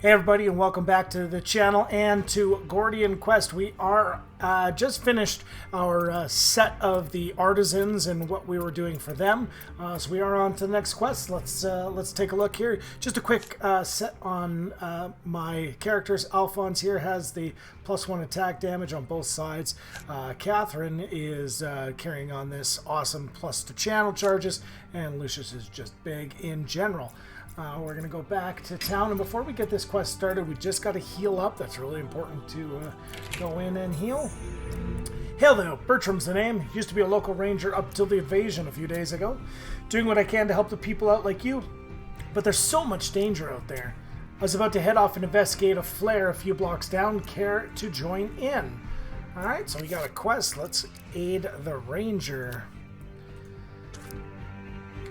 Hey everybody, and welcome back to the channel and to Gordian Quest. We are just finished our set of the artisans and what we were doing for them. So we are on to the next quest. Let's take a look here. Just a quick set on my characters. Alphonse here has the +1 attack damage on both sides. Catherine is carrying on this awesome +2 channel charges, and Lucius is just big in general. We're going to go back to town, and before we get this quest started, we just got to heal up. That's really important to go in and heal. Hail there, Bertram's the name. Used to be a local ranger up till the invasion a few days ago. Doing what I can to help the people out like you, but there's so much danger out there. I was about to head off and investigate a flare a few blocks down. Care to join in? Alright, so we got a quest. Let's aid the ranger.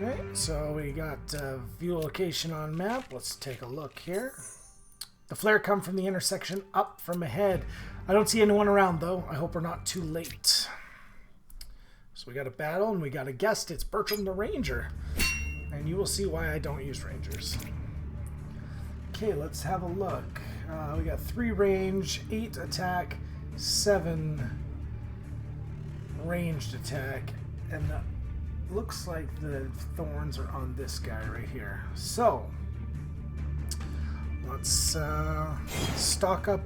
Okay, so we got view location on map. Let's take a look here. The flare come from the intersection up from ahead. I don't see anyone around though. I hope we're not too late. So we got a battle and we got a guest. It's Bertram the Ranger. And you will see why I don't use rangers. Okay, let's have a look. We got 3 range, 8 attack, 7 ranged attack, and looks like the thorns are on this guy right here. So let's stock up.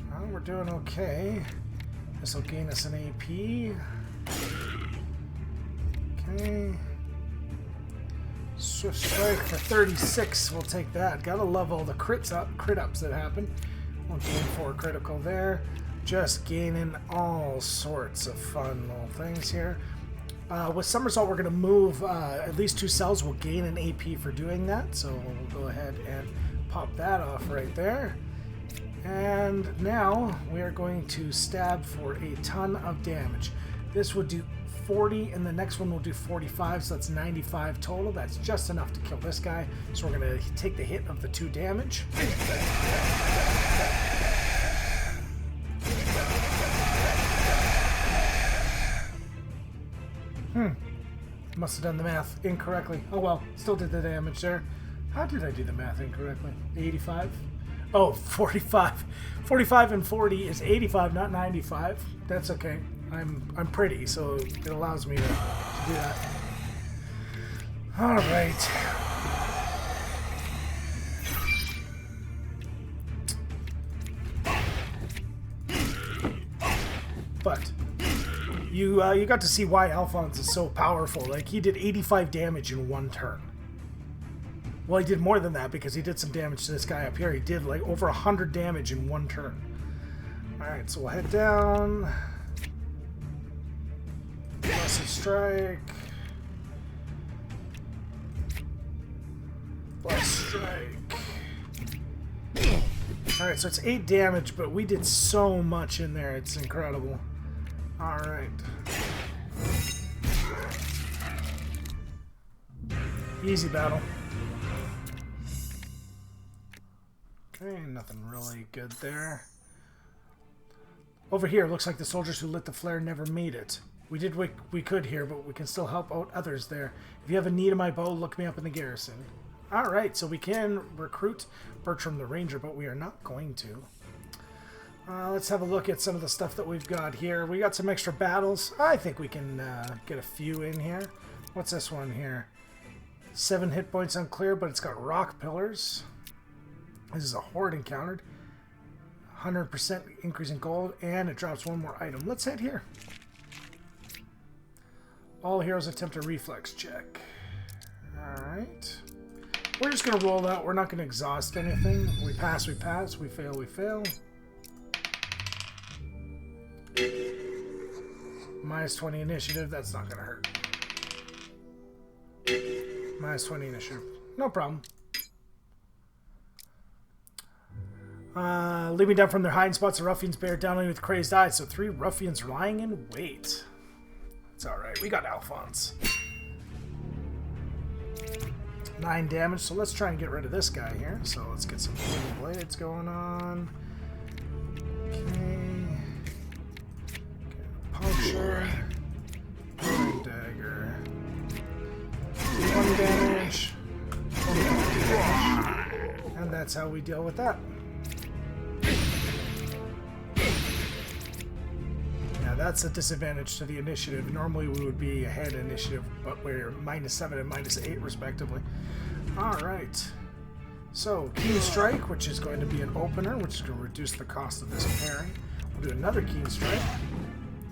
Well, we're doing okay. This will gain us an AP. Okay. Swift strike for 36. We'll take that. Gotta love all the crit ups that happen. We'll gain 4 critical there. Just gaining all sorts of fun little things here. With Somersault, we're going to move at least 2 cells. We'll gain an AP for doing that. So we'll go ahead and pop that off right there. And now we are going to stab for a ton of damage. This will do 40, and the next one will do 45, so that's 95 total. That's just enough to kill this guy. So we're going to take the hit of the 2 damage. Must have done the math incorrectly. Oh well, still did the damage there. How did I do the math incorrectly? 85? Oh, 45. 45 and 40 is 85, not 95. That's okay. I'm pretty, so it allows me to do that. All right. But you got to see why Alphonse is so powerful. Like, he did 85 damage in 1 turn. Well, he did more than that because he did some damage to this guy up here. He did like over 100 damage in 1 turn. Alright, so we'll head down. Blessed Strike. Blessed Strike. Alright, so it's 8 damage, but we did so much in there. It's incredible. Alright. Easy battle. Okay, nothing really good there. Over here, looks like the soldiers who lit the flare never made it. We did what we could here, but we can still help out others there. If you have a need of my bow, look me up in the garrison. Alright, so we can recruit Bertram the Ranger, but we are not going to. Let's have a look at some of the stuff that we've got here. We got some extra battles. I think we can get a few in here. What's this one here? 7 hit points unclear, but it's got rock pillars. This is a horde encountered. 100% increase in gold, and it drops 1 more item. Let's head here. All heroes attempt a reflex check. Alright. We're just going to roll out. We're not going to exhaust anything. We pass, we pass. We fail, we fail. Minus 20 initiative. That's not going to hurt. Minus 20 initiative. No problem. Leaping down from their hiding spots, the ruffians bear down on you with crazed eyes. So 3 ruffians lying in wait. It's alright. We got Alphonse. 9 damage. So let's try and get rid of this guy here. So let's get some blades going on. Okay. Puncture. Dagger. that's how we deal with that. Yeah, that's a disadvantage to the initiative. Normally we would be ahead initiative, but we're -7 and -8 respectively. Alright. So, Keen Strike, which is going to be an opener, which is going to reduce the cost of this parry. We'll do another Keen Strike,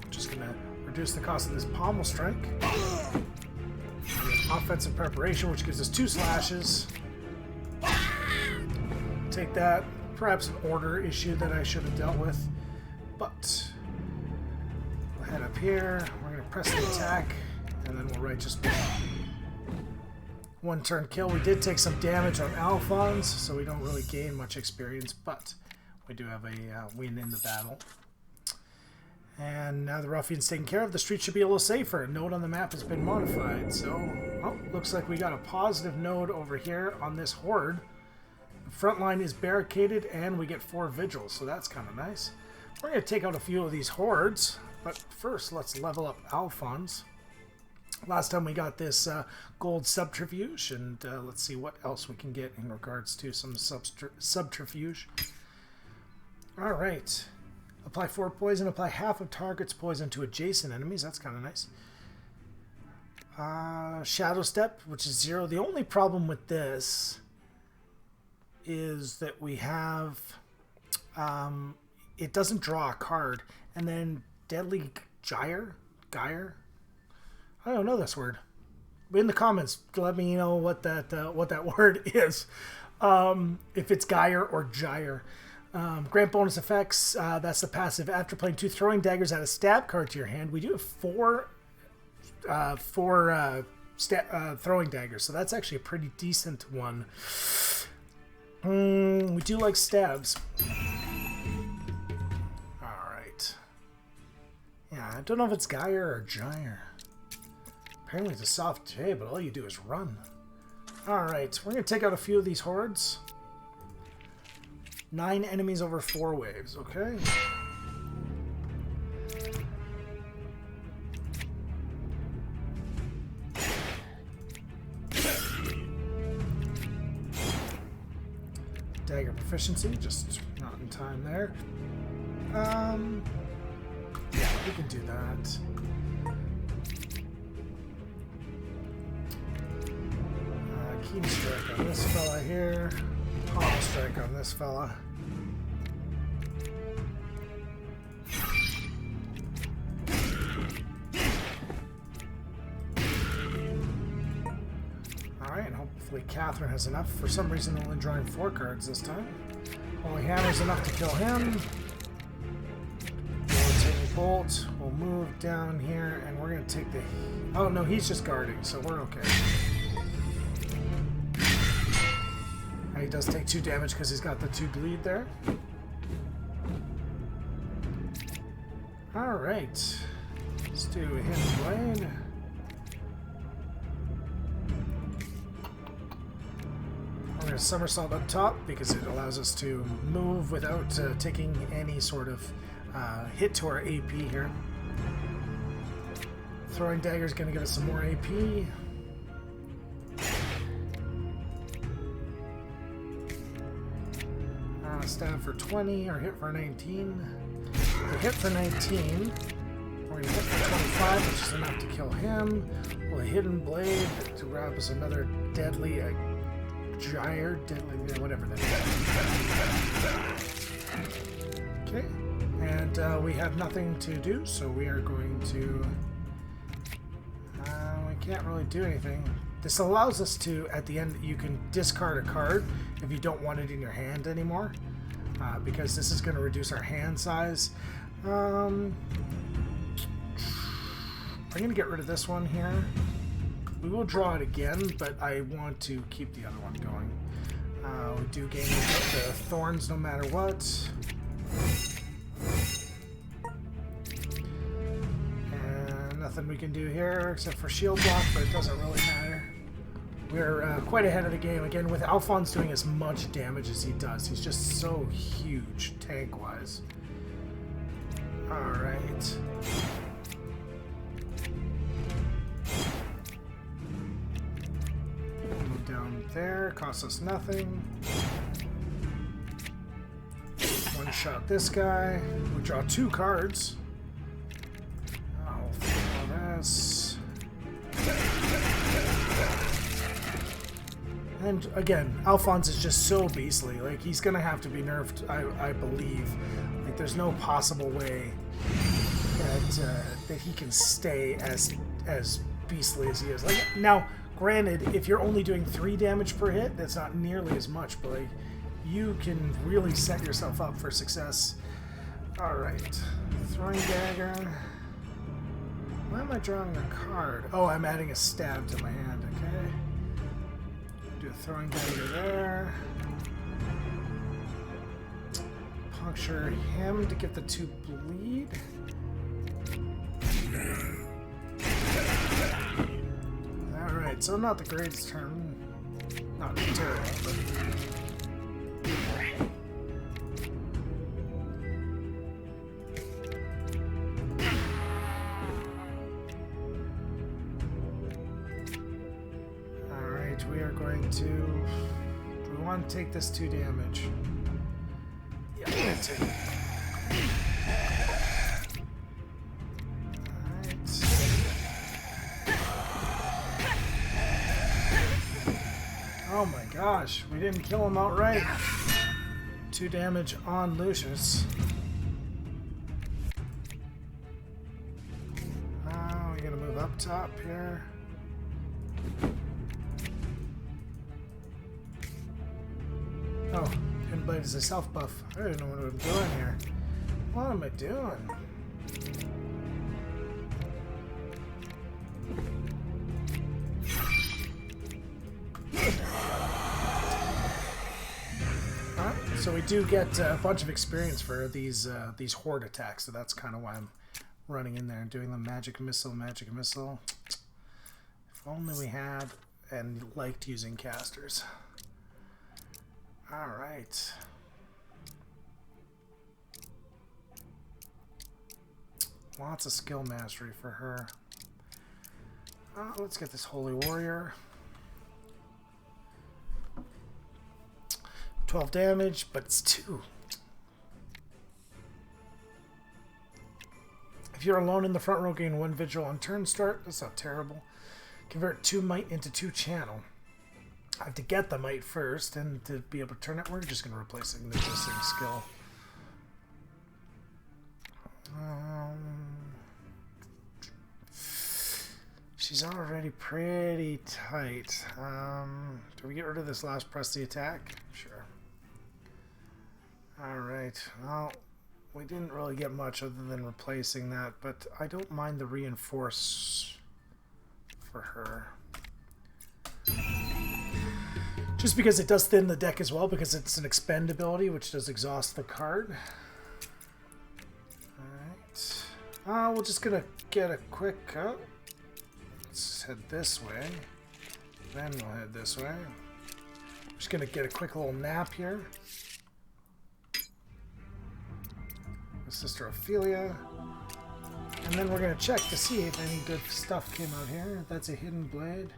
which is going to reduce the cost of this Pommel Strike. Offensive Preparation, which gives us 2 slashes. Take that. Perhaps an order issue that I should have dealt with. But we'll head up here. We're going to press the attack, and then we'll right just 1 turn kill. We did take some damage on Alphonse, so we don't really gain much experience, but we do have a win in the battle. And now the ruffian's taken care of. The street should be a little safer. A node on the map has been modified. So, oh, looks like we got a positive node over here on this horde. The front line is barricaded, and we get 4 vigils, so that's kind of nice. We're going to take out a few of these hordes, but first let's level up Alphonse. Last time we got this gold subterfuge, and let's see what else we can get in regards to some subterfuge. Alright. Apply 4 poison. Apply half of target's poison to adjacent enemies. That's kind of nice. Shadow Step, which is 0. The only problem with this is that we have... it doesn't draw a card. And then Deadly Gyre? I don't know this word. In the comments, let me know what that word is. If it's Gyre or Gyre. Grant bonus effects, that's the passive. After playing 2 throwing daggers, add a stab card to your hand. We do have 4 throwing daggers, so that's actually a pretty decent one. We do like stabs. Alright. Yeah, I don't know if it's Gyre or Gyre. Apparently it's a soft J, but all you do is run. Alright, we're going to take out a few of these hordes. 9 enemies over 4 waves, okay? Dagger proficiency, just not in time there. Yeah, we can do that. Keen Strike on this fella here. Pommel Strike on this fella. Alright, hopefully Catherine has enough. For some reason, only drawing 4 cards this time. Holy Hammer's enough to kill him. Rotating Bolt. We'll move down here, and we're going to take the... Oh, no, he's just guarding, so we're okay. He does take 2 damage because he's got the 2 bleed there. Alright. Let's do a Hidden Blade. We're going to somersault up top because it allows us to move without taking any sort of hit to our AP here. Throwing Dagger is going to give us some more AP. Stab for 20 or hit for 19. We hit for 19. We're going to hit for 25, which is enough to kill him. Well, a Hidden Blade to grab us another deadly gyre, deadly, whatever that is. Okay, and we have nothing to do, so we are going to. We can't really do anything. This allows us to, at the end, you can discard a card if you don't want it in your hand anymore. Because this is going to reduce our hand size. I'm going to get rid of this one here. We will draw it again, but I want to keep the other one going. We do gain the thorns no matter what. And nothing we can do here except for shield block, but it doesn't really matter. We're quite ahead of the game. Again, with Alphonse doing as much damage as he does. He's just so huge, tank-wise. Alright. Move down there. Costs us nothing. one-shot this guy. We draw 2 cards. I'll throw this. And again, Alphonse is just so beastly. Like, he's gonna have to be nerfed, I believe. Like, there's no possible way that he can stay as beastly as he is. Like, now, granted, if you're only doing 3 damage per hit, that's not nearly as much, but like, you can really set yourself up for success. Alright. Throwing dagger. Why am I drawing a card? Oh, I'm adding a stab to my hand, okay. Do a throwing dagger there. Puncture him to get the 2 bleed. Alright, so not the greatest turn. Not terrible, but... Alright, we are going to... Do we want to take this 2 damage? Yeah, I'm going to take it. Oh my gosh, we didn't kill him outright. 2 damage on Lucius. We're gonna move up top here. Oh, Hidden Blade is a self buff. I don't know what I'm doing here. What am I doing? So we do get a bunch of experience for these horde attacks, so that's kind of why I'm running in there and doing the magic missile, magic missile. If only we had and liked using casters. Alright. Lots of skill mastery for her. Let's get this Holy Warrior. 12 damage, but it's 2. If you're alone in the front row, gain 1 vigil on turn start. That's not terrible. Convert 2 might into 2 channel. I have to get the might first, and to be able to turn it, we're just going to replace it with the missing skill. She's already pretty tight. Do we get rid of this last press the attack? Sure. Alright, well, we didn't really get much other than replacing that, but I don't mind the reinforce for her. Just because it does thin the deck as well, because it's an expend ability, which does exhaust the card. Alright. We're just gonna get a quick... let's head this way. Then we'll head this way. Just gonna get a quick little nap here. Sister Ophelia, and then we're going to check to see if any good stuff came out here. That's a Hidden Blade.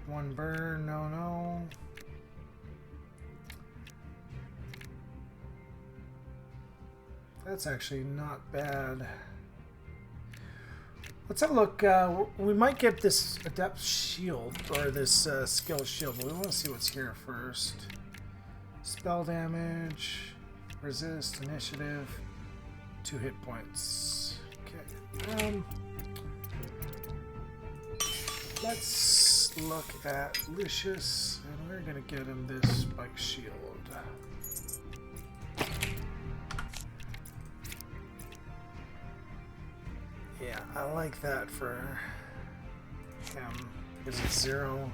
1 burn, no. That's actually not bad. Let's have a look. We might get this Adept Shield, or this Skill Shield, but we want to see what's here first. Spell damage, resist, initiative. 2 hit points. Okay. Let's look at Lucius, and we're gonna get him this Spike Shield. Yeah, I like that for him because it's 0.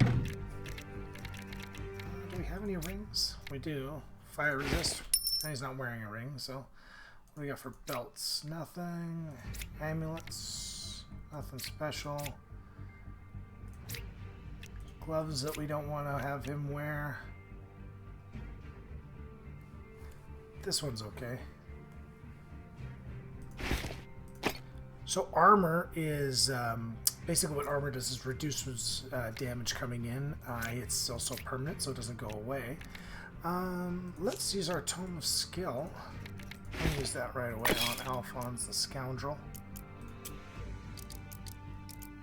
Do we have any rings? We do. Fire resist. And he's not wearing a ring, so what do we got for belts? Nothing. Amulets. Nothing special. Gloves that we don't want to have him wear. This one's okay. So armor is basically what armor does is reduces damage coming in. It's also permanent, so it doesn't go away. Let's use our Tome of Skill. I'll use that right away on Alphonse the Scoundrel.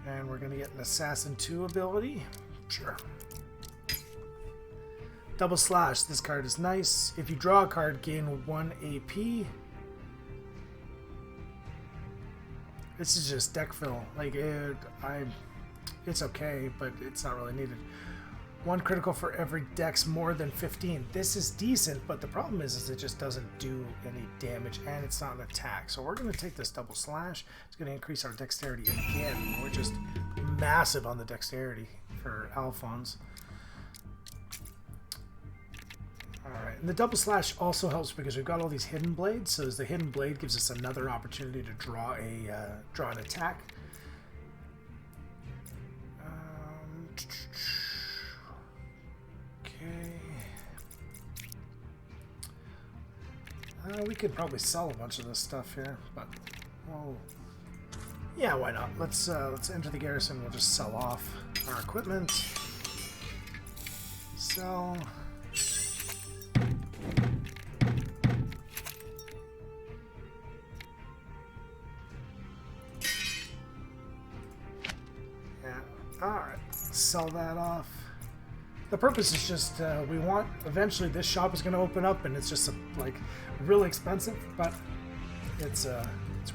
And we're going to get an Assassin 2 ability. Sure. Double Slash. This card is nice. If you draw a card, gain 1 AP. This is just deck fill. Like, it's okay, but it's not really needed. 1 critical for every dex more than 15. This is decent, but the problem is it just doesn't do any damage, and it's not an attack. So we're going to take this Double Slash. It's going to increase our dexterity again. We're just massive on the dexterity for Alphonse. Alright, and the Double Slash also helps because we've got all these Hidden Blades, so the Hidden Blade gives us another opportunity to draw an attack. We could probably sell a bunch of this stuff here, but well, yeah, why not? Let's enter the garrison. We'll just sell off our equipment. Sell. Yeah. All right. Sell that off. The purpose is just we want eventually this shop is going to open up, and it's just like really expensive, but it's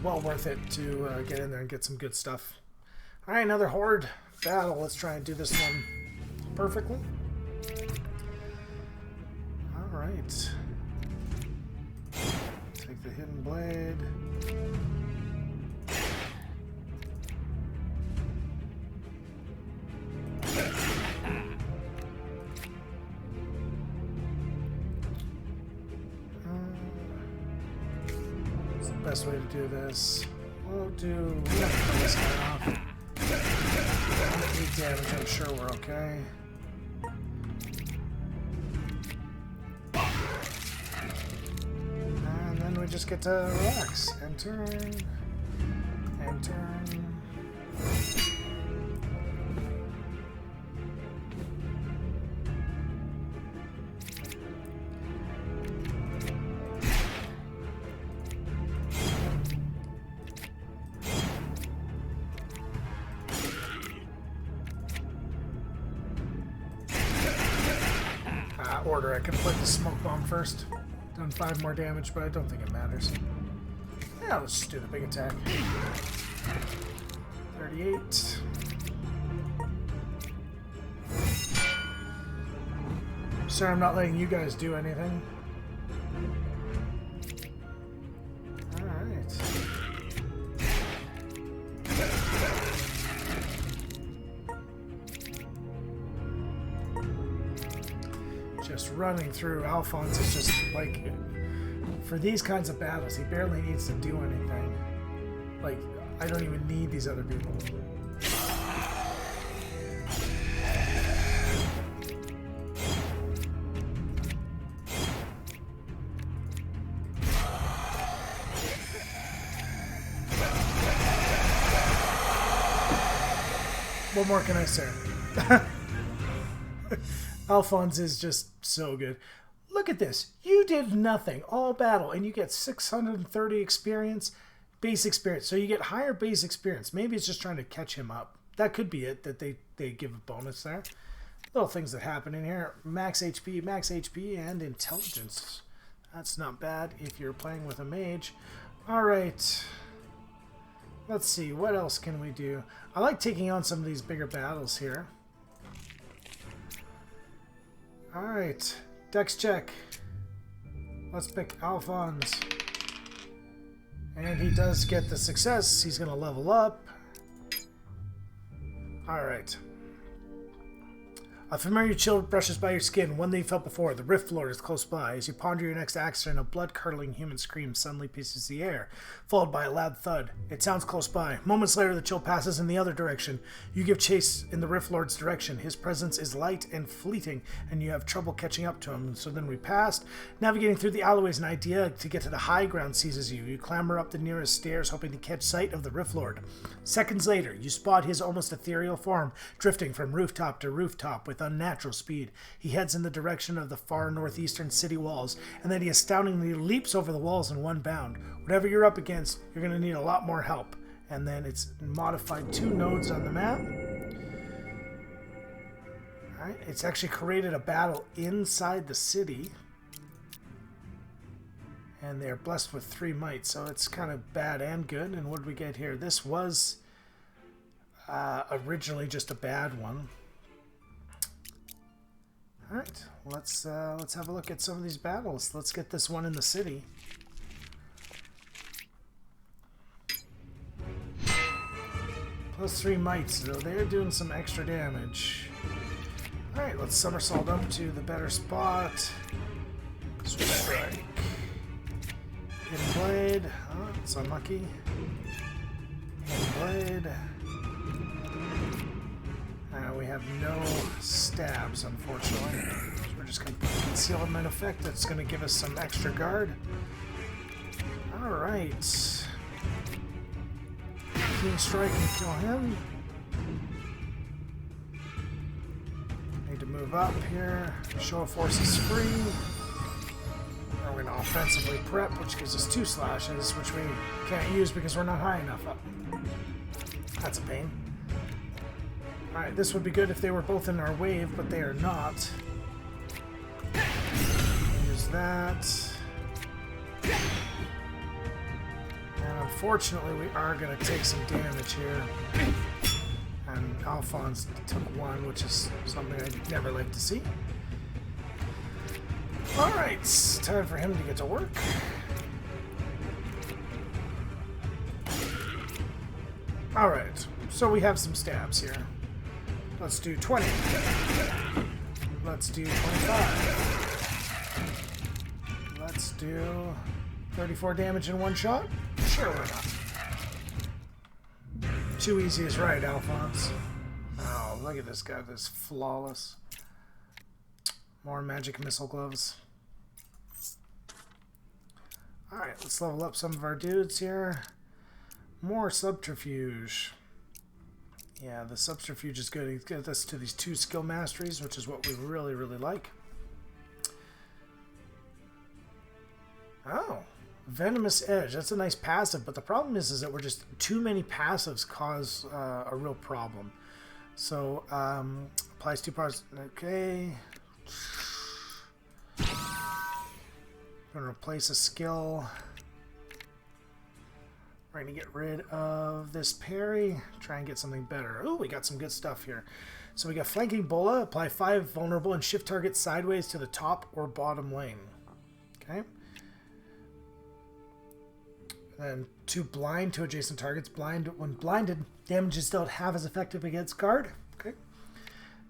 well worth it to get in there and get some good stuff. All right, another horde battle. Let's try and do this one perfectly. All right, take the Hidden Blade. Best way to do this. We'll have to kill this guy off. 8 damage, I'm sure we're okay. And then we just get to relax and turn and turn. Order. I can put the smoke bomb first. Done 5 more damage, but I don't think it matters. Yeah, let's just do the big attack. 38. Sorry, I'm not letting you guys do anything. Alright. Just running through Alphonse is just like, for these kinds of battles, he barely needs to do anything. Like, I don't even need these other people. What more can I say? Alphonse is just so good. Look at this. You did nothing all battle, and you get 630 experience, base experience. So you get higher base experience. Maybe it's just trying to catch him up. That could be it, that they give a bonus there. Little things that happen in here. Max HP, and intelligence. That's not bad if you're playing with a mage. All right. Let's see. What else can we do? I like taking on some of these bigger battles here. Alright, dex check. Let's pick Alphonse. And he does get the success. He's going to level up. Alright. A familiar chill brushes by your skin, one that you felt before. The Rift Lord is close by. As you ponder your next action, a blood-curdling human scream suddenly pierces the air, followed by a loud thud. It sounds close by. Moments later, the chill passes in the other direction. You give chase in the Rift Lord's direction. His presence is light and fleeting, and you have trouble catching up to him. So then we passed. Navigating through the alleyways, an idea to get to the high ground seizes you. You clamber up the nearest stairs, hoping to catch sight of the Rift Lord. Seconds later, you spot his almost ethereal form, drifting from rooftop to rooftop with with unnatural speed. He heads in the direction of the far northeastern city walls, and then he astoundingly leaps over the walls in one bound. Whatever you're up against, you're going to need a lot more help. And then it's modified 2 nodes on the map. Alright, it's actually created a battle inside the city. And they're blessed with 3 might, so it's kind of bad and good. And what did we get here? This was originally just a bad one. All right, let's have a look at some of these battles. Let's get this one in the city. Plus 3 might, so they're doing some extra damage. All right, let's somersault up to the better spot. Switch strike. Hidden blade. Oh, it's unlucky. Hidden blade. We have no stabs, unfortunately. So we're just going to put concealment effect. That's going to give us some extra guard. Alright. Keen strike and kill him. Need to move up here. Show of force is free. We're going to offensively prep, which gives us 2 slashes, which we can't use because we're not high enough up. That's a pain. Alright, this would be good if they were both in our wave, but they are not. Use that. And unfortunately, we are going to take some damage here. And Alphonse took 1, which is something I'd never like to see. Alright, time for him to get to work. Alright, so we have some stabs here. Let's do 20. Let's do 25. Let's do 34 damage in 1 shot. Sure, why not? Too easy is right, Alphonse. Oh, look at this guy. This flawless. More magic missile gloves. Alright, let's level up some of our dudes here. More subterfuge. Yeah, the subterfuge is good. It gets us to these 2 skill masteries, which is what we really, really like. Oh, Venomous Edge. That's a nice passive, but the problem is that we're just too many passives cause a real problem. So, applies 2 parts. Okay. Gonna replace a skill. We're going to get rid of this parry, try and get something better. Oh, we got some good stuff here. So we got Flanking Bola, apply 5 vulnerable and shift target sideways to the top or bottom lane. Okay. Then 2 blind to adjacent targets. Blind, when blinded, damage is dealt half as effective against guard. Okay.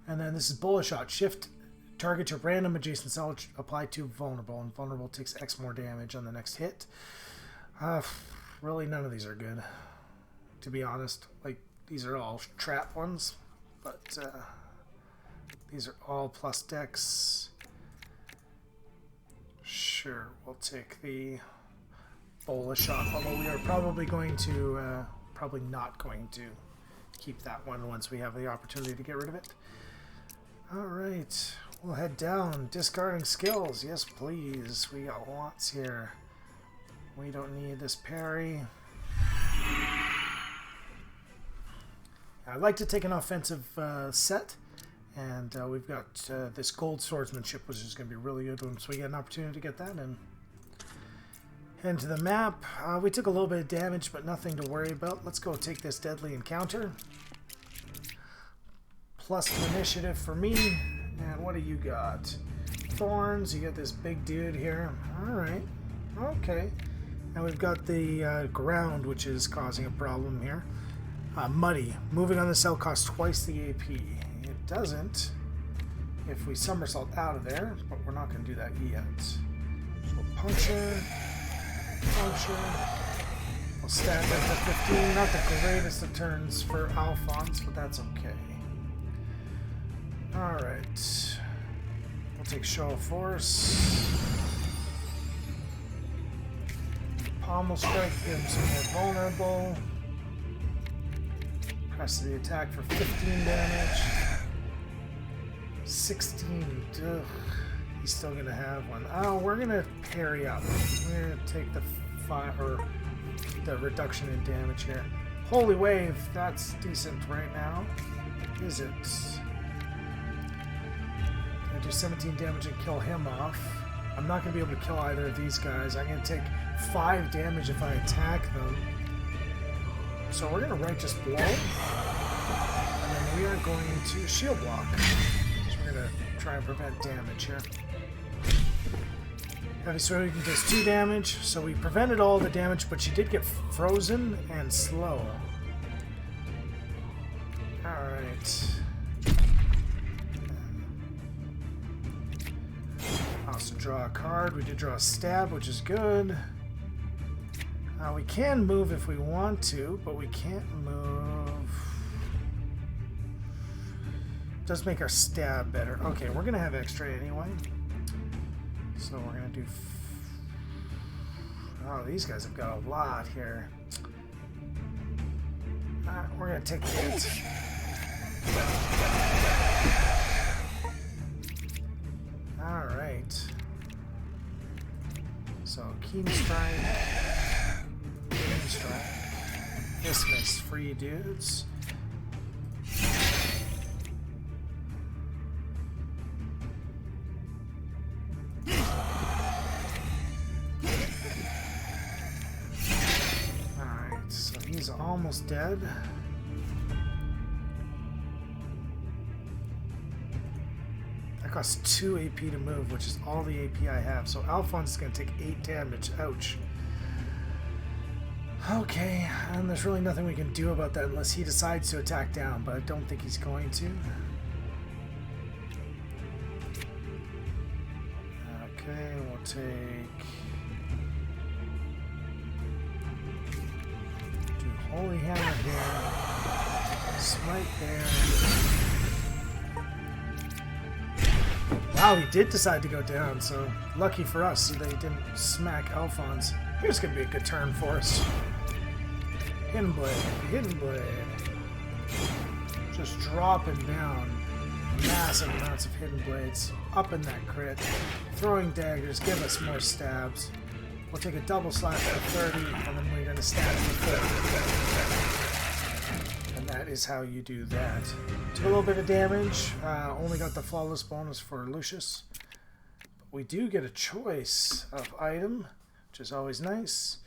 And then this is Bola Shot, shift target to random adjacent cell, apply 2 vulnerable, and vulnerable takes X more damage on the next hit. Really, none of these are good, to be honest. Like, these are all trap ones, but these are all plus dex. Sure, we'll take the Bola Shot, although we are probably going to, probably not going to keep that one once we have the opportunity to get rid of it. Alright, we'll head down. Discarding skills, yes please. We got lots here. We don't need this parry. I'd like to take an offensive set, and we've got this gold swordsmanship, which is going to be really good once we get an opportunity to get that in. Head to the map. We took a little bit of damage, but nothing to worry about. Let's go take this deadly encounter. Plus 2 initiative for me. And what do you got? Thorns. You got this big dude here. Alright. Okay. And we've got the ground, which is causing a problem here. Muddy. Moving on the cell costs twice the AP. It doesn't if we somersault out of there, but we're not going to do that yet. So puncture. Puncture. We'll stand there for 15. Not the greatest of turns for Alphonse, but that's okay. Alright. We'll take Show of Force. Pommel Strike, give him some more vulnerable. Press the attack for 15 damage. 16. Ugh. He's still gonna have one. Oh, we're gonna parry up. We're gonna take the the reduction in damage here. Holy wave, that's decent right now. Is it? Can I do 17 damage and kill him off? I'm not gonna be able to kill either of these guys. I'm gonna take 5 damage if I attack them. So we're gonna righteous blow. And then we are going to shield block. So we're gonna try and prevent damage here. Heavy Swing does 2 damage, so we prevented all the damage, but she did get frozen and slow. Alright. Also draw a card. We did draw a stab, which is good. We can move if we want to, but we can't move. Does make our stab better. Okay, we're going to have extra anyway. So we're going to do... Oh, these guys have got a lot here. We're going to take the hit. Alright. So, Keen Strike. Keen Strike. Dismiss free dudes. Almost dead. That costs 2 AP to move, which is all the AP I have. So Alphonse is going to take 8 damage. Ouch. Okay, and there's really nothing we can do about that unless he decides to attack down, but I don't think he's going to. Okay, we'll take... Holy Hammer here. Smite there. Wow, he did decide to go down, so lucky for us they didn't smack Alphonse. Here's going to be a good turn for us. Hidden Blade, Hidden Blade. Just dropping down massive amounts of Hidden Blades. Up in that crit. Throwing daggers, give us more stabs. We'll take a double slash for 30, and then we're going to stab for 40. And that is how you do that. Took a little bit of damage. Only got the flawless bonus for Lucius. But we do get a choice of item, which is always nice.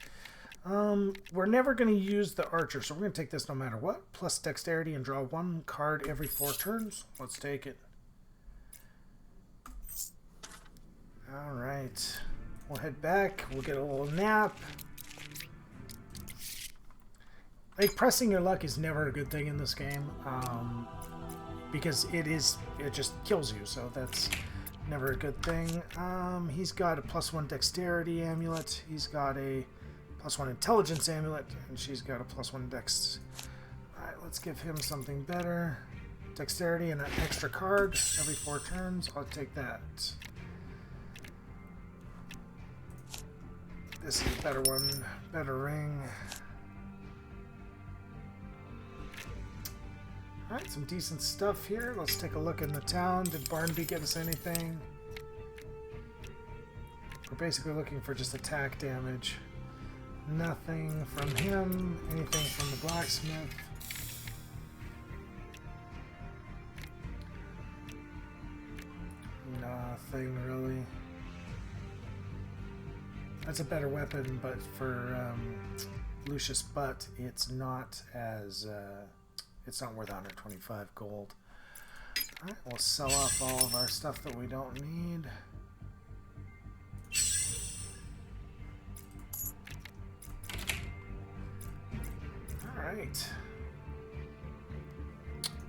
We're never going to use the archer, so we're going to take this no matter what. Plus dexterity and draw 1 card every 4 turns. Let's take it. Alright. We'll head back. We'll get a little nap. Like, pressing your luck is never a good thing in this game. Because it just kills you, so that's never a good thing. He's got a +1 dexterity amulet. He's got a +1 intelligence amulet. And she's got a +1 dex. Alright, let's give him something better. Dexterity and an extra card every 4 turns. I'll take that. This is a better one. Better ring. Alright, some decent stuff here. Let's take a look in the town. Did Barnaby get us anything? We're basically looking for just attack damage. Nothing from him. Anything from the blacksmith. Nothing really. That's a better weapon, but for Lucius Butt, it's not as it's not worth 125 gold. All right, we'll sell off all of our stuff that we don't need. All right,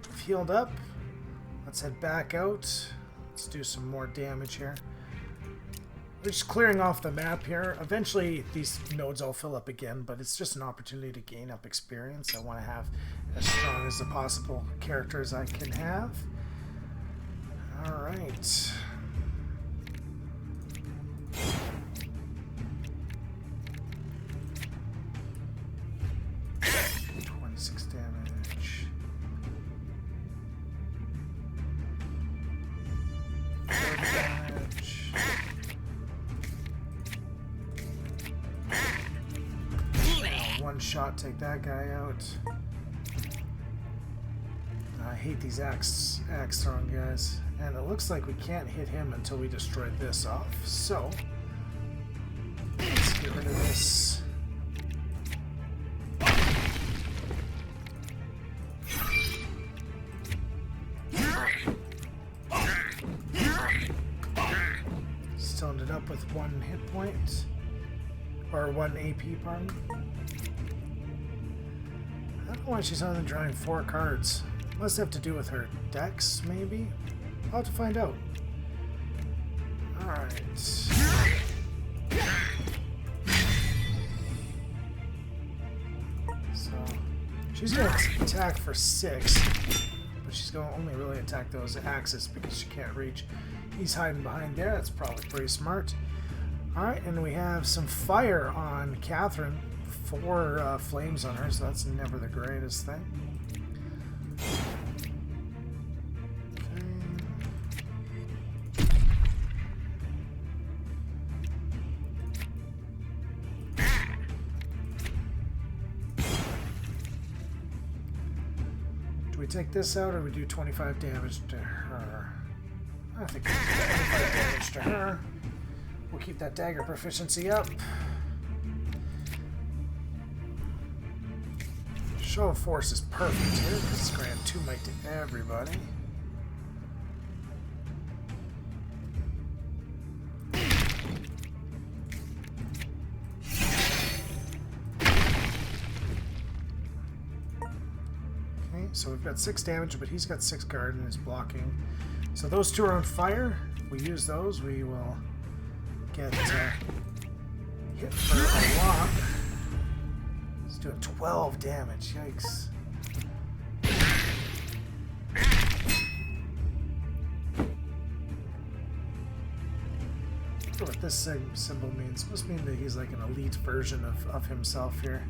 we've healed up. Let's head back out. Let's do some more damage here. We're just clearing off the map here. Eventually, these nodes all fill up again, but it's just an opportunity to gain up experience. I want to have as strong as the possible characters I can have. All right. 26 damage. one shot take that guy out. I hate these axe throwing guys. And it looks like we can't hit him until we destroy this off. So, let's get rid of this. Still ended up with 1 hit point. Or 1 AP, pardon. I don't know why she's only drawing 4 cards. Must have to do with her dex, maybe? I'll have to find out. Alright. So, she's going to attack for 6. But she's going to only really attack those axes because she can't reach. He's hiding behind there. That's probably pretty smart. Alright, and we have some fire on Catherine. 4 flames on her, so that's never the greatest thing. Do we take this out or we do 25 damage to her? I think we do 25 damage to her. We'll keep that dagger proficiency up. Show of force is perfect here because it's grant 2 might to everybody. Okay, so we've got 6 damage, but he's got 6 guard and is blocking. So those 2 are on fire. If we use those, we will get hit for a lot. It's doing 12 damage. Yikes. I wonder what this symbol means. It must mean that he's like an elite version of himself here.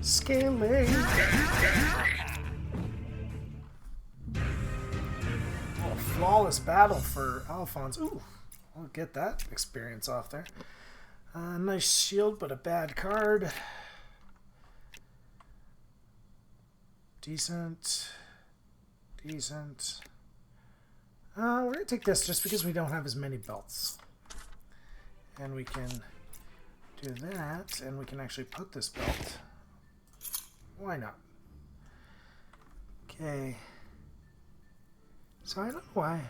Scaling. Oh, flawless battle for Alphonse. Ooh, I'll get that experience off there. Nice shield, but a bad card. Decent. Decent. We're going to take this just because we don't have as many belts. And we can do that, and we can actually put this belt. Why not? Okay. So I don't know why.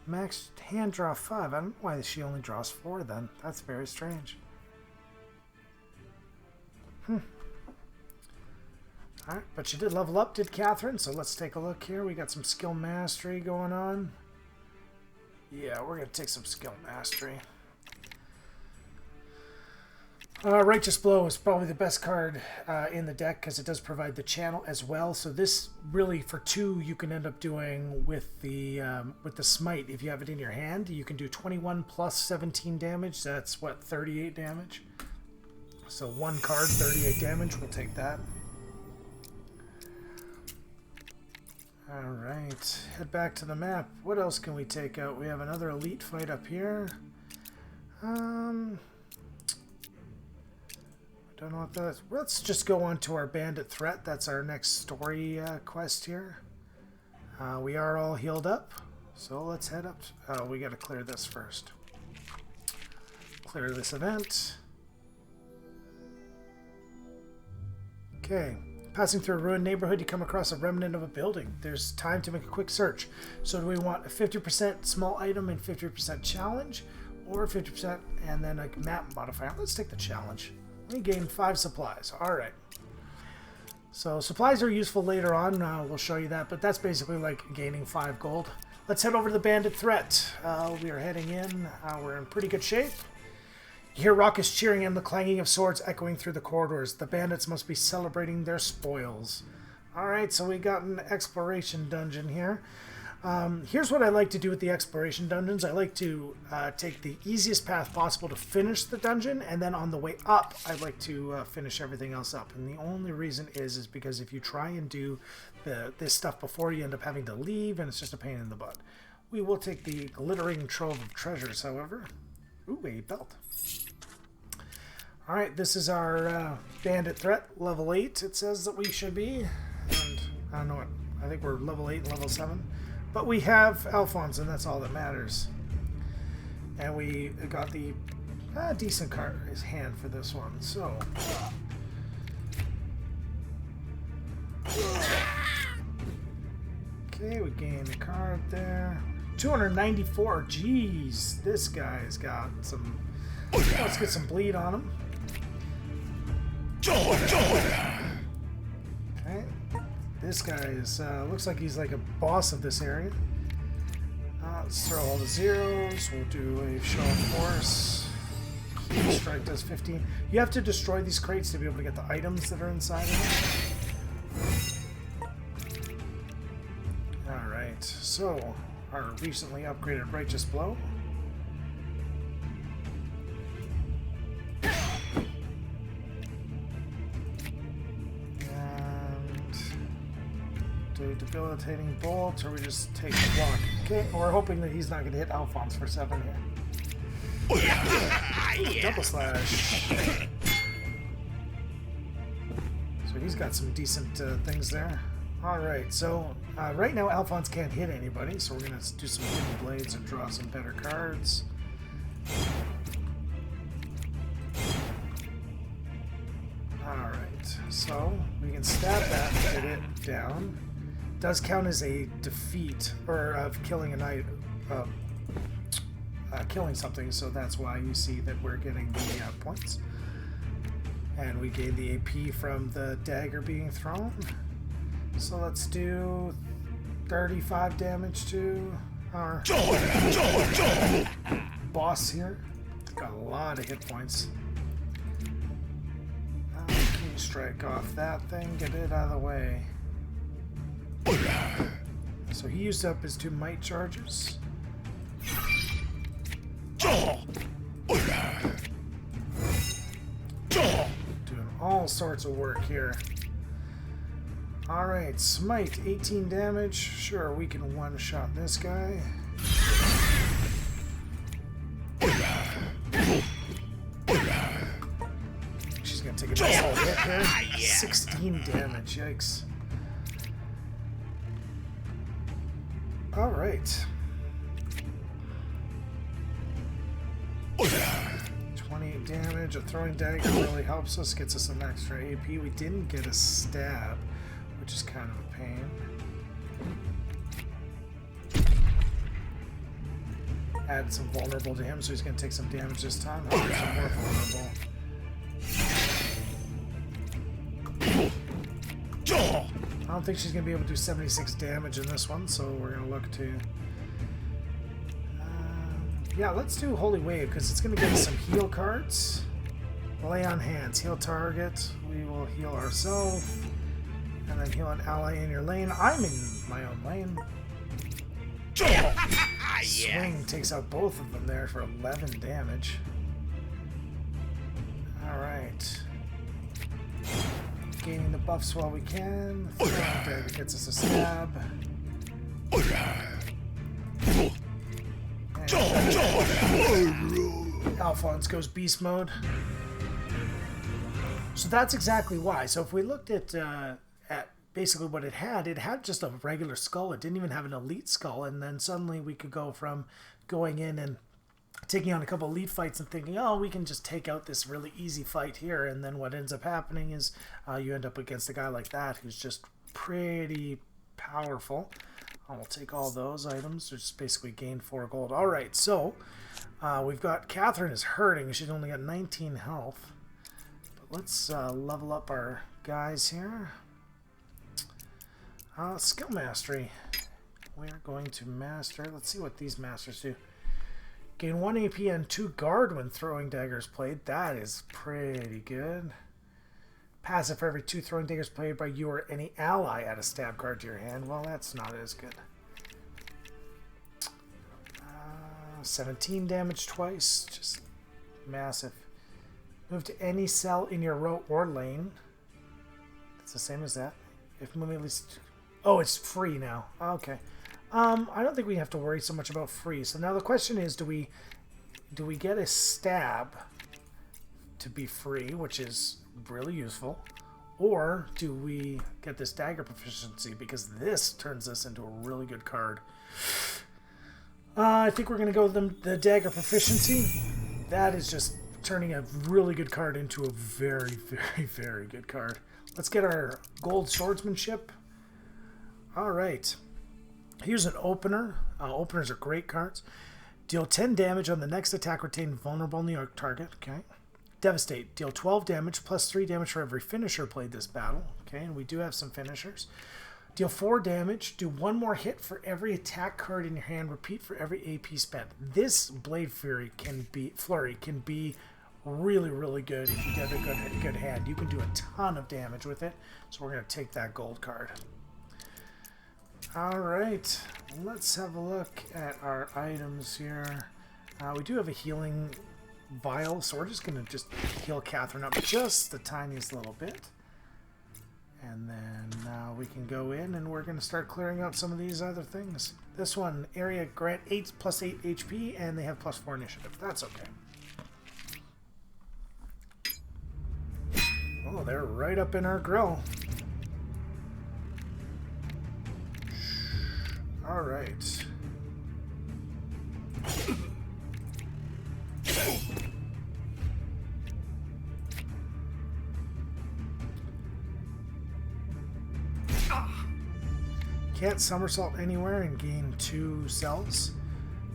Max hand draw 5. I don't know why she only draws 4 then. That's very strange. Alright, but she did level up, did Catherine? So let's take a look here. We got some skill mastery going on. Yeah, we're going to take some skill mastery. Righteous Blow is probably the best card in the deck because it does provide the channel as well. So this really, for 2, you can end up doing with the smite. If you have it in your hand, you can do 21 plus 17 damage. That's what, 38 damage. So 1 card, 38 damage. We'll take that. All right, head back to the map. What else can we take out? We have another elite fight up here. Don't know what that is. Let's just go on to our bandit threat. That's our next story quest here. We are all healed up, so let's head up. Oh, we got to clear this first. Clear this event. Okay. Passing through a ruined neighborhood, you come across a remnant of a building. There's time to make a quick search. So do we want a 50% small item and 50% challenge, or 50% and then a map modifier? Let's take the challenge. We gain 5 supplies. All right. So supplies are useful later on. We'll show you that, but that's basically like gaining 5 gold. Let's head over to the bandit threat. We are heading in. We're in pretty good shape. You hear raucous cheering and the clanging of swords echoing through the corridors. The bandits must be celebrating their spoils. Alright, so we got an exploration dungeon here. Here's what I like to do with the exploration dungeons. I like to take the easiest path possible to finish the dungeon, and then on the way up, I like to finish everything else up. And the only reason is because if you try and do this stuff before, you end up having to leave, and it's just a pain in the butt. We will take the glittering trove of treasures, however. Ooh, a belt. Alright, this is our bandit threat, level 8, it says that we should be. And I don't know what, I think we're level 8 and level 7. But we have Alphonse, and that's all that matters. And we got the decent card in his hand for this one, so... Okay, we gained a card there. 294, jeez, this guy's got some... Let's get some bleed on him. Okay. This guy is, looks like he's like a boss of this area. Let's throw all the zeros. We'll do a show of force. Key strike does 15. You have to destroy these crates to be able to get the items that are inside of them. Alright, so our recently upgraded Righteous Blow. Debilitating bolt, or we just take the block. Okay, we're hoping that he's not going to hit Alphonse for 7 here. Ooh, double slash. So he's got some decent things there. Alright, so right now Alphonse can't hit anybody, so we're going to do some hidden blades and draw some better cards. Alright, so we can stab that and get it down. Does count as a defeat, or of killing a killing something, so that's why you see that we're getting the points. And we gain the AP from the dagger being thrown. So let's do 35 damage to our boss here. Got a lot of hit points. Can you strike off that thing, get it out of the way. So he used up his 2 might charges. Doing all sorts of work here. Alright, smite, 18 damage. Sure, we can one-shot this guy. She's gonna take a nice little hit here. 16 damage, yikes. Alright. 28 damage. A throwing dagger really helps us, gets us an extra AP. We didn't get a stab, which is kind of a pain. Add some vulnerable to him, so he's going to take some damage this time. I'll get some more vulnerable. I don't think she's going to be able to do 76 damage in this one, so we're going to look to... yeah, let's do Holy Wave, because it's going to give us some heal cards. Lay on hands. Heal target. We will heal ourselves. And then heal an ally in your lane. I'm in my own lane. Swing takes out both of them there for 11 damage. Alright. Gaining the buffs while we can. Dagger gets us a stab. And Alphonse goes beast mode. So that's exactly why. So if we looked at basically what it had just a regular skull. It didn't even have an elite skull. And then suddenly we could go from going in and taking on a couple elite fights and thinking, oh, we can just take out this really easy fight here. And then what ends up happening is you end up against a guy like that who's just pretty powerful. I'll take all those items. Just basically gained 4 gold. All right, so we've got Catherine is hurting. She's only got 19 health. But let's level up our guys here. Skill mastery. We're going to master. Let's see what these masters do. Gain 1 AP and 2 guard when throwing daggers played. That is pretty good. Passive for every 2 throwing daggers played by you or any ally. Add a stab card to your hand. Well, that's not as good. 17 damage twice. Just massive. Move to any cell in your row or lane. It's the same as that. If moving at least... Oh, it's free now. Okay. I don't think we have to worry so much about free. So now the question is, do we get a stab to be free, which is really useful, or do we get this dagger proficiency, because this turns this into a really good card. I think we're going to go with the dagger proficiency. That is just turning a really good card into a very, very, very good card. Let's get our gold swordsmanship. All right. Here's an opener. Openers are great cards. Deal 10 damage on the next attack retained vulnerable on the target. Okay. Devastate. Deal 12 damage plus 3 damage for every finisher played this battle. Okay, and we do have some finishers. Deal 4 damage. Do 1 more hit for every attack card in your hand. Repeat for every AP spent. This Blade Flurry can be really, really good if you get a good hand. You can do a ton of damage with it. So we're going to take that gold card. Alright, let's have a look at our items here. We do have a healing vial, so we're just going to heal Catherine up just the tiniest little bit. And then we can go in and we're going to start clearing out some of these other things. This one, area grant 8 plus 8 HP, and they have plus 4 initiative. That's okay. Oh, they're right up in our grill. All right. Can't somersault anywhere and gain 2 cells.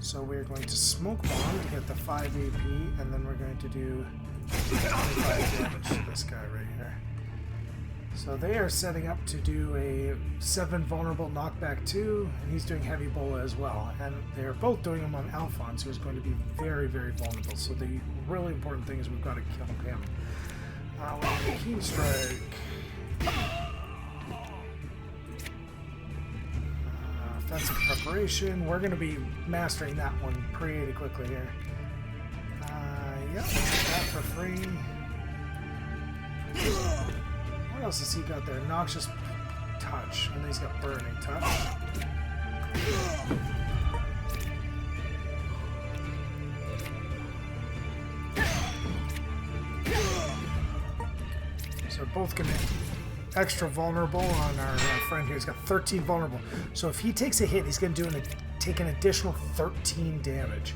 So we're going to smoke bomb to get the 5 AP, and then we're going to do 25 damage to this guy right here. So they are setting up to do a 7 vulnerable knockback 2, and he's doing heavy bola as well. And they're both doing them on Alphonse, who is going to be very, very vulnerable. So the really important thing is we've got to kill him. We're going to keen strike. Offensive preparation. We're going to be mastering that one pretty quickly here. Yep, that for free. What else has he got there? Noxious touch. And then he's got burning touch. So both going to extra vulnerable on our friend here. He's got 13 vulnerable. So if he takes a hit, he's going to take an additional 13 damage.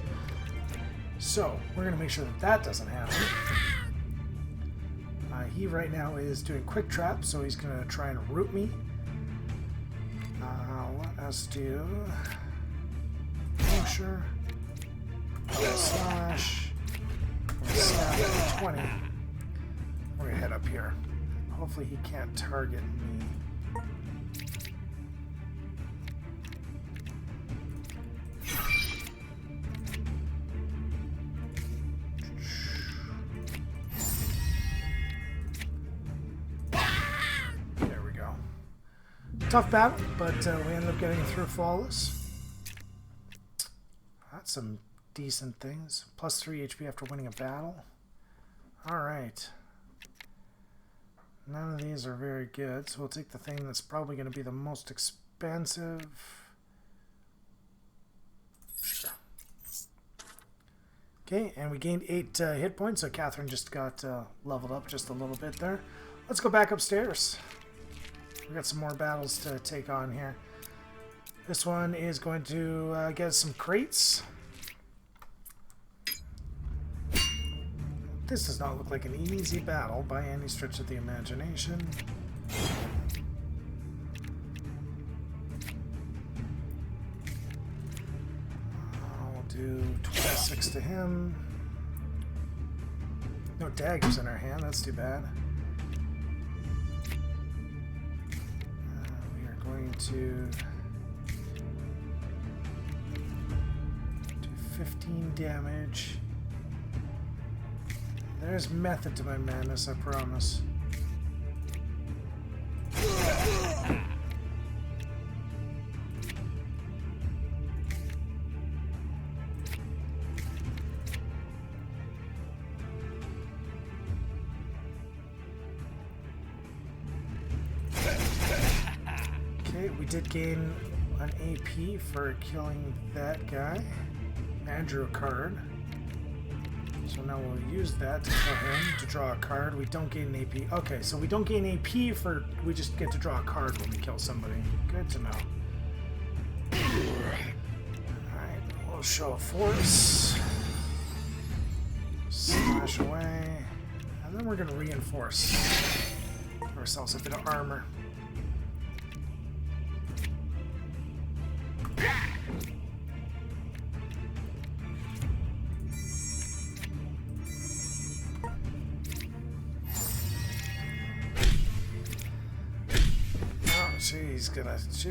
So we're going to make sure that doesn't happen. He right now is doing quick trap, so he's going to try and root me. Let us do... Oh, sure. Slash. Snap 20. We're going to head up here. Hopefully he can't target me. Tough battle, but we ended up getting through flawless. That's some decent things. Plus 3 HP after winning a battle. Alright. None of these are very good, so we'll take the thing that's probably going to be the most expensive. Sure. Okay, and we gained 8 hit points, so Catherine just got leveled up just a little bit there. Let's go back upstairs. We got some more battles to take on here. This one is going to get us some crates. This does not look like an easy battle by any stretch of the imagination. I'll do 26 to him. No daggers in our hand, that's too bad. Going to do 15 damage. There's method to my madness, I promise. did gain an AP for killing that guy. And drew a card. So now we'll use that to kill him to draw a card. We don't gain an AP. Okay, so we don't gain AP for... We just get to draw a card when we kill somebody. Good to know. Alright, we'll show a force. Slash away. And then we're going to reinforce ourselves a bit of armor.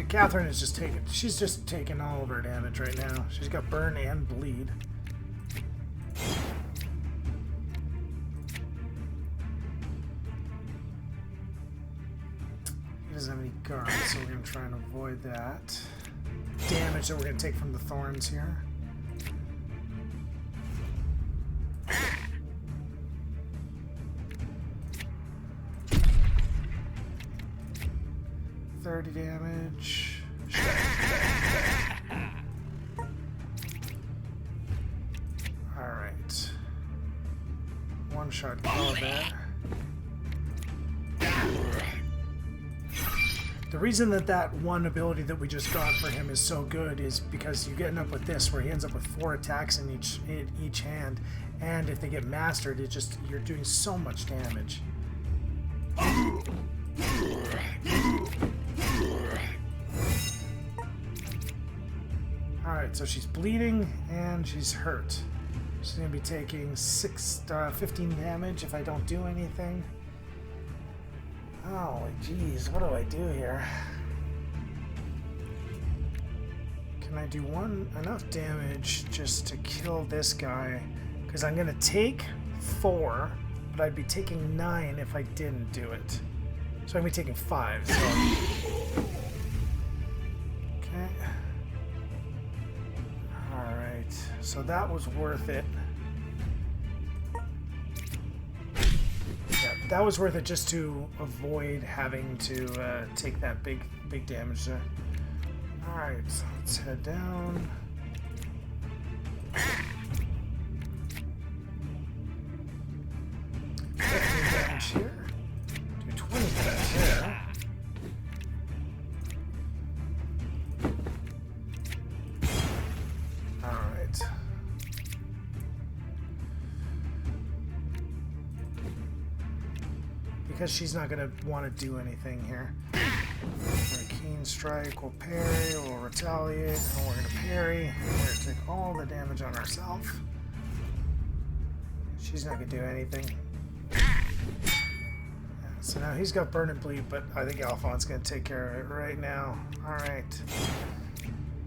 Catherine is just taking... She's just taking all of her damage right now. She's got burn and bleed. He doesn't have any guards, so we're going to try and avoid that. Damage that we're going to take from the thorns here. Damage. Alright. One shot kill there. The reason that one ability that we just got for him is so good is because you end up with this where he ends up with 4 attacks in each hand, and if they get mastered, it just you're doing so much damage. Alright, so she's bleeding and she's hurt. She's going to be taking 15 damage if I don't do anything. Oh, jeez, what do I do here? Can I do enough damage just to kill this guy? Because I'm going to take 4, but I'd be taking 9 if I didn't do it. So I'm going to be taking 5, so... Okay. Alright, so that was worth it. Yeah, that was worth it just to avoid having to take that big damage there. Alright, so let's head down. 15 damage here. Do 20 damage here. Alright. Because she's not going to want to do anything here. Keen strike, we'll parry, we'll retaliate, and we're going to parry. We're going to take all the damage on ourselves. She's not going to do anything. Yeah, so now he's got burn and bleed, but I think Alphonse is going to take care of it right now. Alright.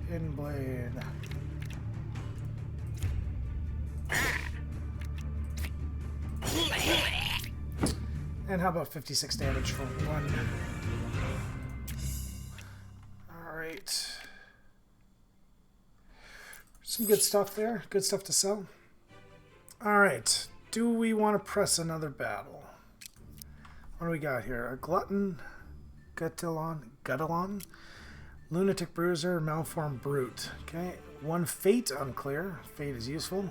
Hidden blade. And how about 56 damage for 1? Alright. Some good stuff there. Good stuff to sell. Alright. Do we want to press another battle? What do we got here? A Glutton, Gutalon, Lunatic Bruiser, Malformed Brute. Okay. 1 Fate, unclear. Fate is useful.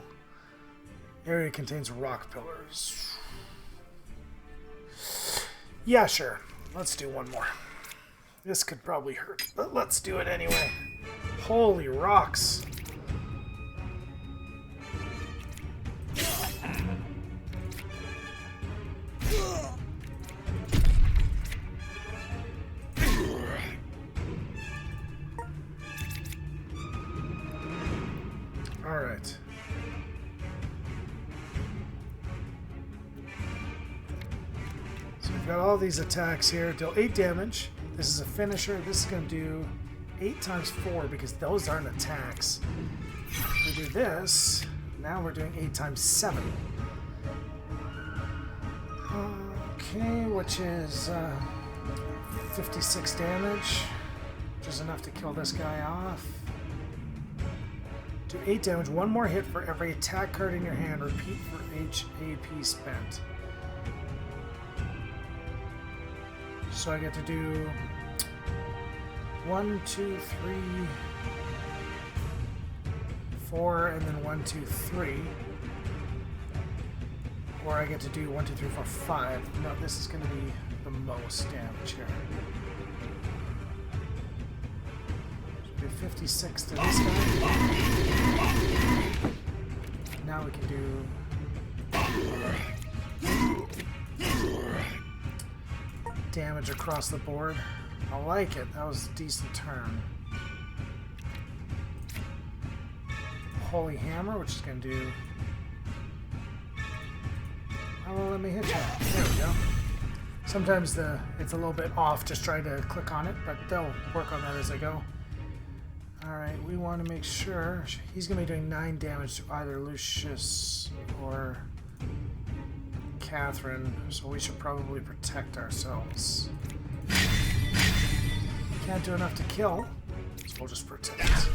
Area contains rock pillars. Yeah, sure. Let's do 1 more. This could probably hurt, but let's do it anyway. Holy rocks. All right. We've got all these attacks here. Deal 8 damage. This is a finisher. This is going to do 8 times 4 because those aren't attacks. We do this. Now we're doing 8 times 7. Okay, which is 56 damage, which is enough to kill this guy off. Do 8 damage. 1 more hit for every attack card in your hand. Repeat for each AP spent. So I get to do 1, 2, 3, 4, and then 1, 2, 3. Or I get to do 1, 2, 3, 4, 5. No, this is going to be the most damage here. Should be 56 to this guy. Now we can do... damage across the board. I like it. That was a decent turn. Holy Hammer, which is going to do... oh, let me hit you. There we go. Sometimes it's a little bit off just trying to click on it, but they'll work on that as I go. Alright, we want to make sure... he's going to be doing 9 damage to either Lucius or Catherine, so we should probably protect ourselves. Can't do enough to kill, so we'll just protect.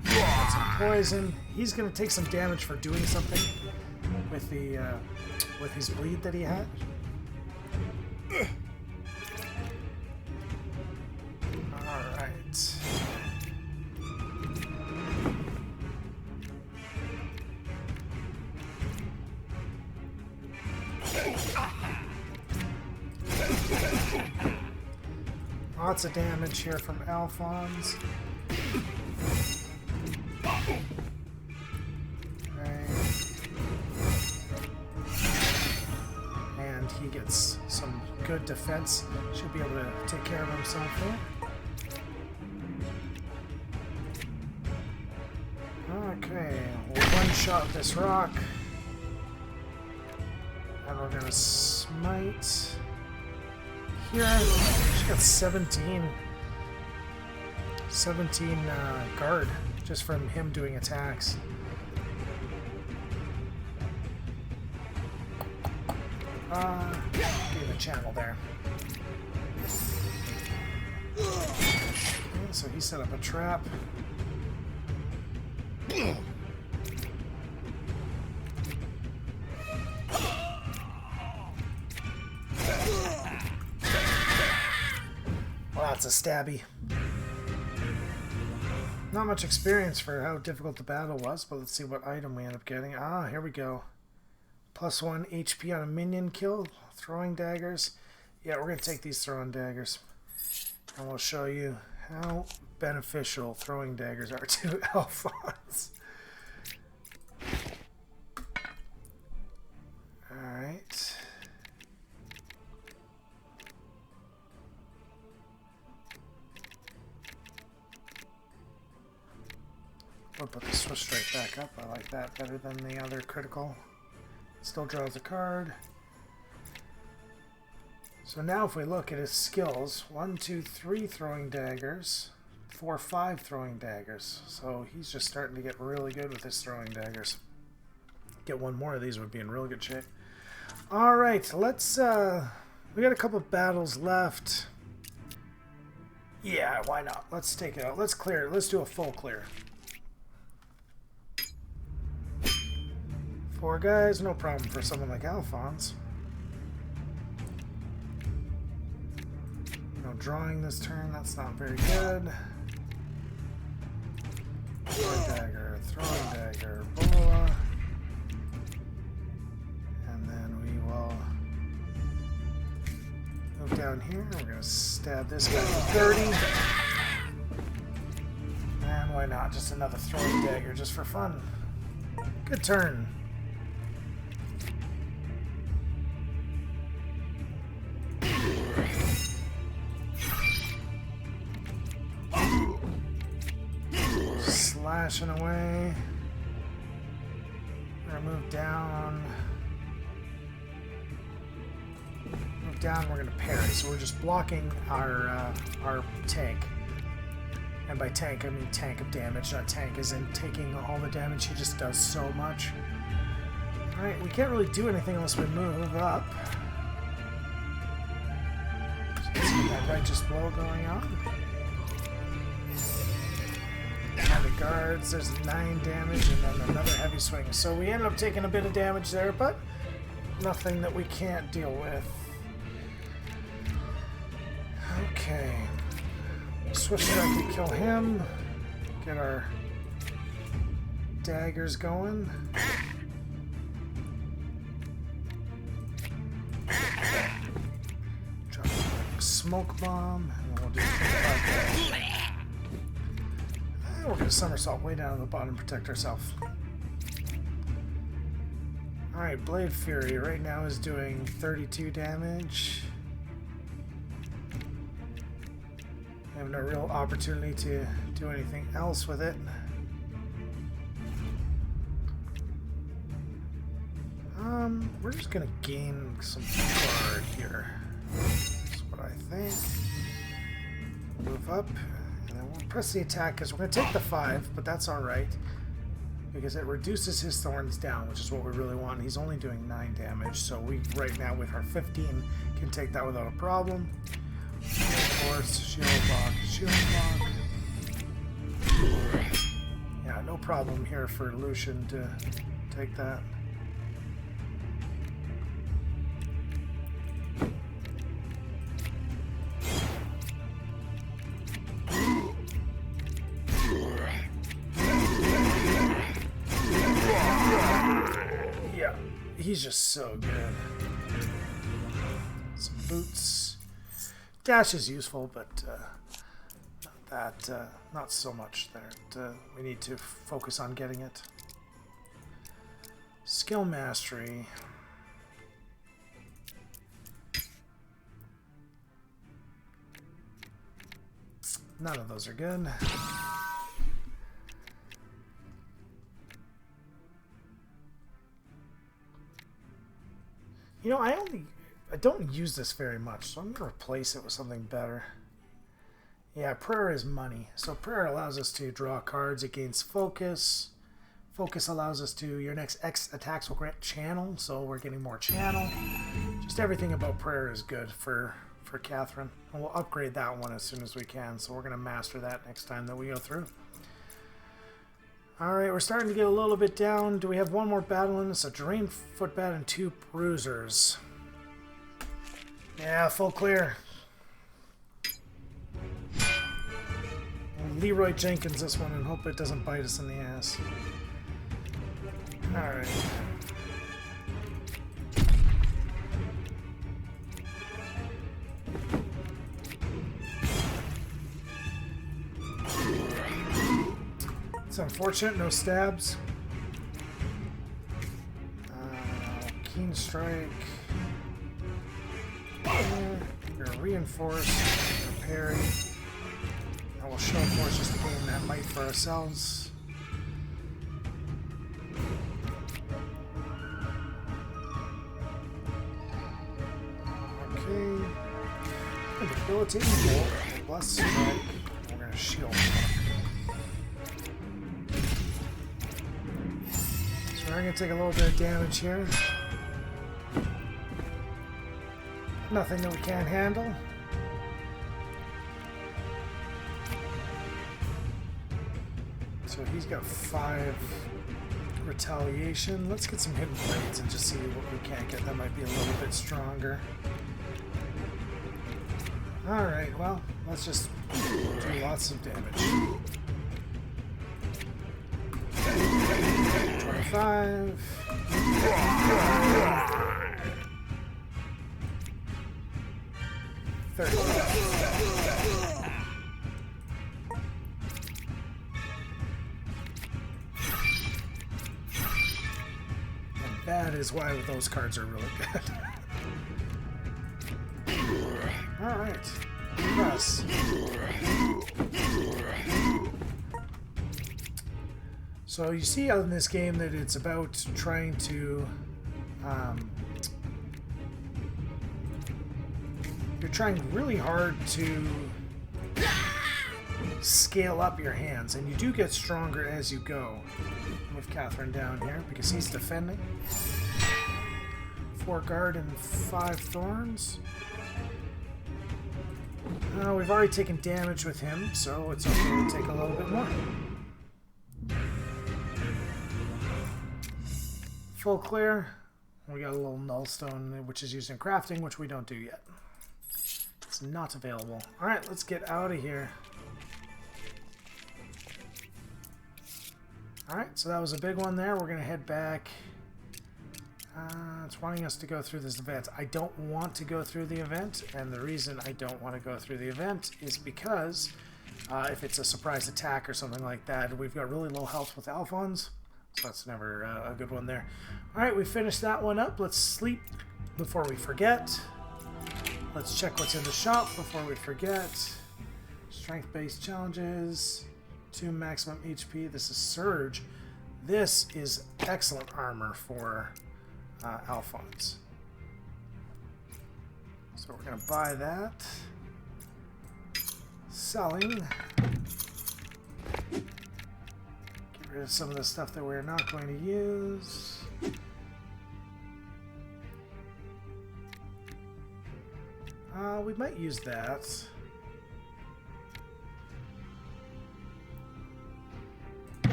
Got some poison. He's going to take some damage for doing something with the with his bleed that he had. All right. Lots of damage here from Alphonse. And he gets some good defense. Should be able to take care of himself here. Okay, we'll one-shot this rock. And we're gonna smite here. She got 17 guard just from him doing attacks. Gave a channel there. Okay, so he set up a trap. Well, that's a stabby. Not much experience for how difficult the battle was, but let's see what item we end up getting. Ah, here we go. +1 HP on a minion kill. Throwing daggers. Yeah, we're going to take these throwing daggers. And we'll show you how beneficial throwing daggers are to Alphonse. Alright. We'll put the switch straight back up. I like that better than the other critical. Still draws a card. So now if we look at his skills, 1, 2, 3 throwing daggers, 4, 5 throwing daggers. So he's just starting to get really good with his throwing daggers. Get one more of these would be in real good shape. Alright, let's we got a couple battles left. Yeah, why not? Let's take it out. Let's clear it. Let's do a full clear. 4 guys, no problem for someone like Alphonse. No drawing this turn, that's not very good. Throwing dagger, boa. And then we will move down here. We're going to stab this guy for 30. And why not? Just another throwing dagger just for fun. Good turn. Slashing away. We're gonna move down. Move down. We're gonna parry. So we're just blocking our tank. And by tank, I mean tank of damage, not tank as in taking all the damage. He just does so much. All right, we can't really do anything unless we move up. So let's get that righteous blow going on. The guards, there's 9 damage and then another heavy swing. So we ended up taking a bit of damage there, but nothing that we can't deal with. Okay. Swift strike to kill him. Get our daggers going. Drop a smoke bomb, and then we'll do we're gonna somersault way down to the bottom, protect ourselves. Alright, Blade Fury right now is doing 32 damage. I have no real opportunity to do anything else with it. We're just gonna gain some guard here. That's what I think. Move up, and then we'll press the attack because we're gonna take the 5, but that's alright. Because it reduces his thorns down, which is what we really want. He's only doing 9 damage, so we, right now, with our 15, can take that without a problem. Shield Force, Shield Block, Shield Block. Yeah, no problem here for Lucian to take that. He's just so good. Some boots. Dash is useful, but not so much there. We need to focus on getting it. Skill mastery. None of those are good. You know, I don't use this very much, so I'm going to replace it with something better. Yeah, prayer is money. So prayer allows us to draw cards. It gains focus. Focus allows us to, your next X attacks will grant channel, so we're getting more channel. Just everything about prayer is good for Catherine. And we'll upgrade that one as soon as we can, so we're going to master that next time that we go through. Alright, we're starting to get a little bit down. Do we have one more battle in this? A Drained Footbat and 2 Bruisers. Yeah, full clear. We'll Leroy Jenkins this one and hope it doesn't bite us in the ass. Alright. It's unfortunate, no stabs. Keen Strike. You're Reinforce. You're Parry. And we'll Show Force just to gain that might for ourselves. Okay. Debilitating Bolt. Bless Strike. We're going to Shield Block. We're going to take a little bit of damage here. Nothing that we can't handle. So he's got 5 retaliation. Let's get some hidden blades and just see what we can get. That might be a little bit stronger. Alright, well, let's just do lots of damage. 25. 30. And that is why those cards are really good. Alright. Yes. So you see in this game that it's about trying to you're trying really hard to scale up your hands, and you do get stronger as you go. Move Catherine down here because he's defending. 4 guard and 5 thorns. We've already taken damage with him, so it's okay to take a little bit more. Full clear. We got a little nullstone, which is used in crafting, which we don't do yet. It's not available. Alright, let's get out of here. Alright, so that was a big one there. We're going to head back. It's wanting us to go through this event. I don't want to go through the event, and the reason I don't want to go through the event is because if it's a surprise attack or something like that, we've got really low health with Alphonse, so that's never a good one there. Alright, we finished that one up. Let's sleep before we forget. Let's check what's in the shop before we forget. Strength-based challenges, 2 maximum HP. This is Surge. This is excellent armor for Alphonse. So we're going to buy that. Selling. Get rid of some of the stuff that we're not going to use. We might use that.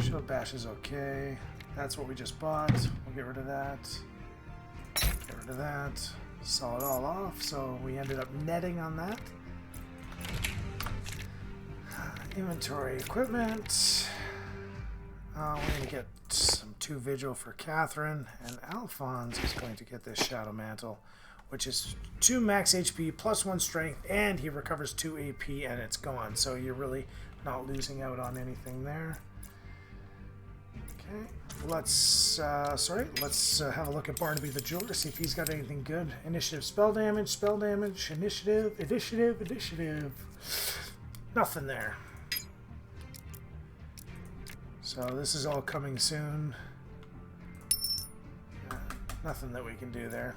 Show bash is okay. That's what we just bought. We'll get rid of that. Get rid of that. Sell it all off. So we ended up netting on that. Inventory equipment. We're going to get some 2 vigil for Catherine, and Alphonse is going to get this Shadow Mantle, which is 2 max HP plus 1 strength, and he recovers 2 AP, and it's gone. So you're really not losing out on anything there. Okay, let's have a look at Barnaby the Jeweler, see if he's got anything good. Initiative, spell damage, initiative. Nothing there. So this is all coming soon. Nothing that we can do there.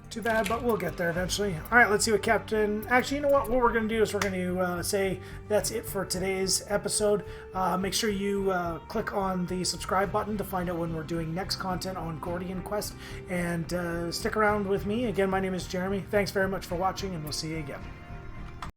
Too bad, but we'll get there eventually. All right, let's see what Captain... Actually, you know what? What we're going to do is we're going to say that's it for today's episode. Make sure you click on the subscribe button to find out when we're doing next content on Gordian Quest. And stick around with me. Again, my name is Jeremy. Thanks very much for watching, and we'll see you again.